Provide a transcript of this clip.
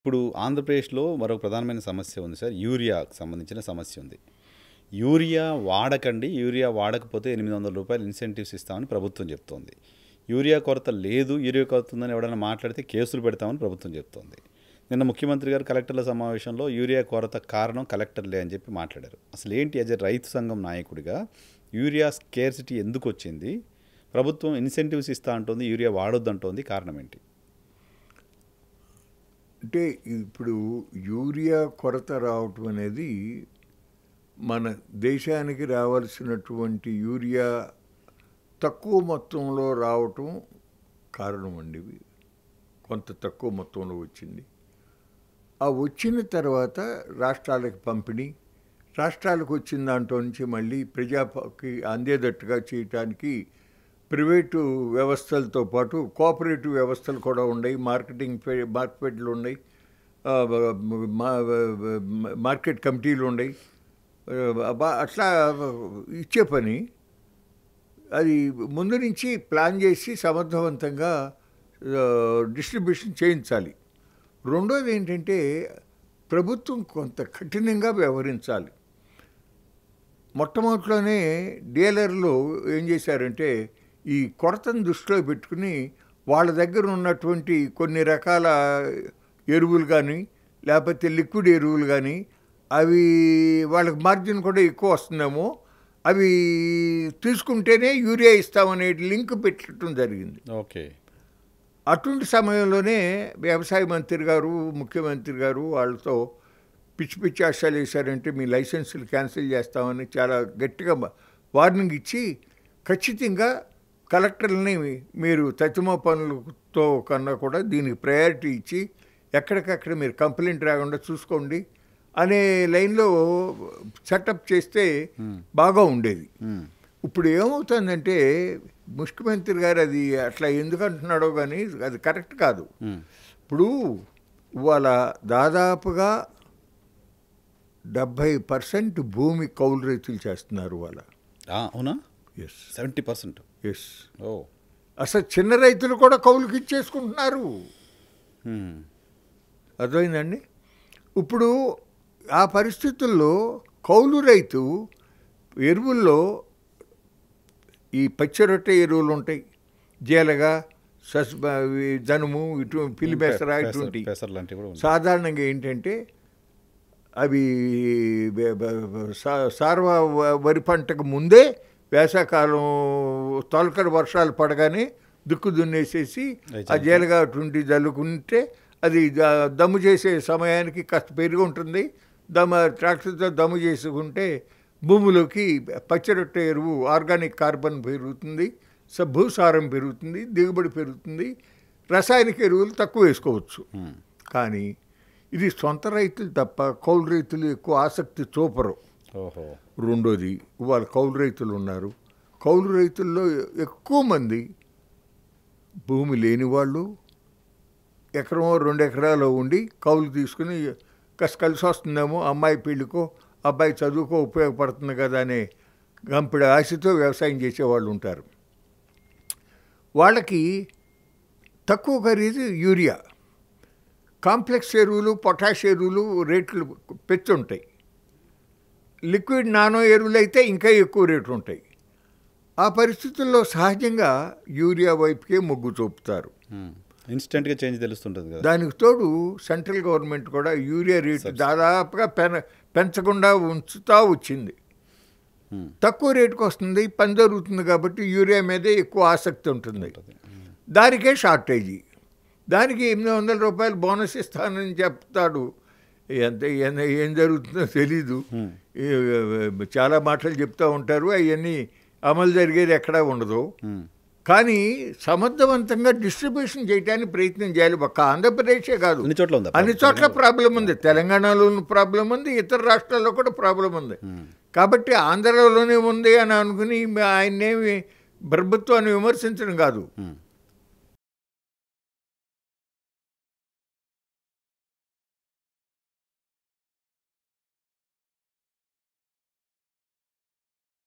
ఇప్పుడు ఆంధ్రప్రదేశ్‌లో మరొక ప్రధానమైన సమస్య ఉంది సార్. యూరియాకు సంబంధించిన సమస్య ఉంది. యూరియా వాడకండి. యూరియా వాడకపోతే రూ. 800 ఇన్సెంటివ్స్ ఇస్తామని ప్రభుత్వం చెప్తోంది. యూరియా కొరత లేదు. యూరియా కొరత ఉందని ఎవడైనా మాట్లాడితే కేసులు పెడతామని ప్రభుత్వం చెప్తోంది. నిన్న ముఖ్యమంత్రి గారు కలెక్టర్ల సమావేశంలో యూరియా కొరత కారణం కలెక్టర్లే అని చెప్పి మాట్లాడారు. అసలు ఏంటి యాజ్ ఎ రైతు సంఘం నాయకుడిగా యూరియా స్కేర్సిటీ ఎందుకు వచ్చింది? ప్రభుత్వం ఇన్సెంటివ్స్ ఇస్తా అంటోంది. యూరియా వాడొద్దంటోంది. కారణం ఏంటి? అంటే ఇప్పుడు యూరియా కొరత రావటం అనేది మన దేశానికి రావాల్సినటువంటి యూరియా తక్కువ మొత్తంలో రావటం కారణం అండి. ఇవి కొంత తక్కువ మొత్తంలో వచ్చింది. ఆ వచ్చిన తర్వాత రాష్ట్రాలకు పంపిణీ, రాష్ట్రాలకు వచ్చిన దాంట్లో నుంచి మళ్ళీ ప్రజాకి అందేటట్టుగా చేయటానికి ప్రైవేటు వ్యవస్థలతో పాటు కోఆపరేటివ్ వ్యవస్థలు కూడా ఉన్నాయి. మార్కెట్లు ఉన్నాయి, మార్కెట్ కమిటీలు ఉన్నాయి. అట్లా ఇచ్చే పని అది ముందు నుంచి ప్లాన్ చేసి సమర్థవంతంగా డిస్ట్రిబ్యూషన్ చేయించాలి. రెండోది ఏంటంటే ప్రభుత్వం కొంత కఠినంగా వ్యవహరించాలి. మొట్టమొదటిలోనే డీలర్లు ఏం చేశారంటే ఈ కొరతను దృష్టిలో పెట్టుకుని వాళ్ళ దగ్గర ఉన్నటువంటి కొన్ని రకాల ఎరువులు కానీ లేకపోతే లిక్విడ్ ఎరువులు కానీ అవి వాళ్ళకి మార్జిన్ కూడా ఎక్కువ వస్తుందేమో, అవి తీసుకుంటేనే యూరియా ఇస్తామనే లింక్ పెట్టడం జరిగింది. ఓకే. అటువంటి సమయంలోనే వ్యవసాయ మంత్రి గారు, ముఖ్యమంత్రి గారు వాళ్ళతో పిచ్చి పిచ్చి ఆశలు వేశారంటే మీ లైసెన్సులు క్యాన్సిల్ చేస్తామని చాలా గట్టిగా వార్నింగ్ ఇచ్చి ఖచ్చితంగా కలెక్టర్లని మీరు తతిమ పనులతో కన్నా కూడా దీనికి ప్రయారిటీ ఇచ్చి ఎక్కడికక్కడ మీరు కంప్లైంట్ రాకుండా చూసుకోండి అనే లైన్లో సెటప్ చేస్తే బాగా ఉండేది. ఇప్పుడు ఏమవుతుందంటే ముఖ్యమంత్రి గారు అది అట్లా ఎందుకు అంటున్నాడో కానీ అది కరెక్ట్ కాదు. ఇప్పుడు ఇవాళ దాదాపుగా 70% భూమి కౌలు రైతులు చేస్తున్నారు వాళ్ళ. అవునా? ఎస్, 70%. ఎస్. ఓ, అసలు చిన్న రైతులు కూడా కౌలుకి ఇచ్చేసుకుంటున్నారు. అర్థమైందండి? ఇప్పుడు ఆ పరిస్థితుల్లో కౌలు రైతు ఎరువుల్లో ఈ పచ్చిరొట్టె ఎరువులు ఉంటాయి, జీలగా, జనుము, ఇటు పిల్లిబెసర, ఇటువంటి సాధారణంగా ఏంటంటే అవి సార్వ వరి పంటకు ముందే వేసవకాలం తొలకరి వర్షాలు పడగానే దుక్కు దున్నేసేసి ఆ జీలగా అటువంటి జల్లుకుంటే అది దమ్ము చేసే సమయానికి కాస్త పెరిగి ఉంటుంది. ట్రాక్టర్తో దమ్ము చేసుకుంటే భూమిలోకి పచ్చిరొట్టె ఎరువు, ఆర్గానిక్ కార్బన్ పెరుగుతుంది, భూసారం పెరుగుతుంది, దిగుబడి పెరుగుతుంది. రసాయనిక ఎరువులు తక్కువ వేసుకోవచ్చు. కానీ ఇది సొంత రైతులు తప్ప కౌలు రైతులు ఎక్కువ ఆసక్తి చూపరు. రెండోది ఇవాళ కౌలు రైతులు ఉన్నారు. కౌలు రైతుల్లో ఎక్కువ మంది భూమి లేని వాళ్ళు, ఎకరమో 2 ఎకరాలు ఉండి కౌలు తీసుకుని కలిసి వస్తుందేమో, అమ్మాయి పెళ్ళికో అబ్బాయి చదువుకో ఉపయోగపడుతుంది కదా అనే గంపిడ ఆశతో వ్యవసాయం చేసేవాళ్ళు ఉంటారు. వాళ్ళకి తక్కువ ఖరీదు యూరియా, కాంప్లెక్స్ ఎరువులు, పొటాష్ ఎరువులు రేట్లు పెంచుంటాయి. లిక్విడ్ నానో ఎరువులు అయితే ఇంకా ఎక్కువ రేట్లు ఉంటాయి. ఆ పరిస్థితుల్లో సహజంగా యూరియా వైపుకే మొగ్గు చూపుతారు. ఇన్స్టెంట్గా చేంజ్ తెలుస్తుంటుంది కదా. దానికి తోడు సెంట్రల్ గవర్నమెంట్ కూడా యూరియా రేటు దాదాపుగా పెంచకుండా ఉంచుతూ వచ్చింది. తక్కువ రేటుకు వస్తుంది, పని జరుగుతుంది కాబట్టి యూరియా మీదే ఎక్కువ ఆసక్తి ఉంటుంది. దానికే షార్టేజీ. దానికి $800 బోనస్ ఇస్తానని చెప్తాడు. ఏం జరుగుతుందో తెలీదు. చాలా మాటలు చెప్తూ ఉంటారు, అవన్నీ అమలు జరిగేది ఎక్కడా ఉండదు. కానీ సమర్థవంతంగా డిస్ట్రిబ్యూషన్ చేయడానికి ప్రయత్నం చేయాలి. ఒక్క ఆంధ్రప్రదేశే కాదు, అన్ని చోట్ల ప్రాబ్లం ఉంది. తెలంగాణలో ప్రాబ్లం ఉంది, ఇతర రాష్ట్రాల్లో కూడా ప్రాబ్లం ఉంది. కాబట్టి ఆంధ్రలోనే ఉంది అని అనుకుని ఆయన్నేమి ప్రభుత్వాన్ని విమర్శించడం కాదు.